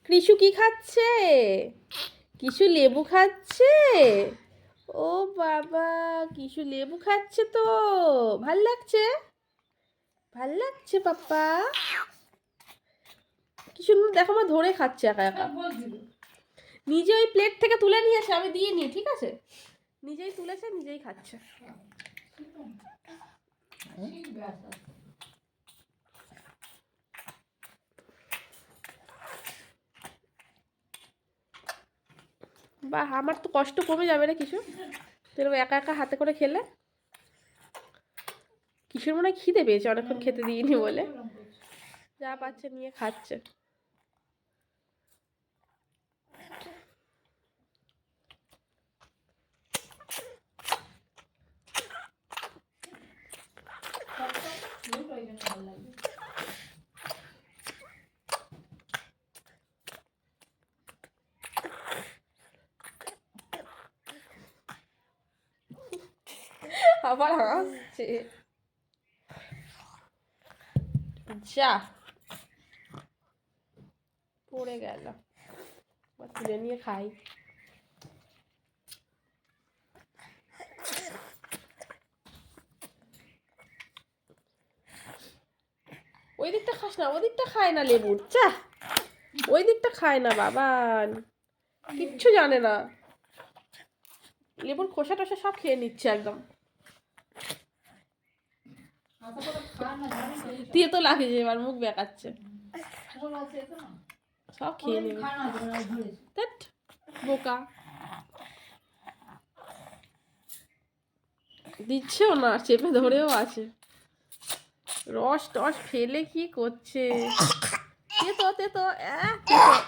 কৃষু কি খাচ্ছে? কিছু লেবু খাচ্ছে। ও বাবা, কিছু লেবু খাচ্ছে তো। ভাল লাগছে? ভাল লাগছে পাপ্পা? কি সুন্দর দেখো, আমার ধরে খাচ্ছে একা একা। নিজে ওই প্লেট থেকে তুলে নিয়েছে, আমি দিয়ে নি, ঠিক আছে? নিজেই তুলেছে, নিজেই খাচ্ছে। বাহ, আমার তো কষ্ট কমে যাবে রে কিছু, এরকম একা একা হাতে করে খেলে। কিশোর মনে হয় খিদে পেয়েছে, অনেকক্ষণ খেতে দিইনি বলে যা পাচ্ছে নিয়ে খাচ্ছে। আবার হাসছে, যা পড়ে গেল, তুলে নিয়ে খাই। ওই দিকটা খাস না, ওই দিকটা খায় না লেবুর, চা ওই দিকটা খায় না বাবান, কিচ্ছু জানে না। লেবুর খোসা টোসা সব খেয়ে নিচ্ছে একদম। দিয়ে তো লাগছে, এবার মুখ বেঁকাচ্ছে, সব খেয়ে নেবে। বোকা, দিচ্ছেও না, চেপে ধরেও আছে। রস টস ফেলে কি করছে? তেতো তেতো, তেতো।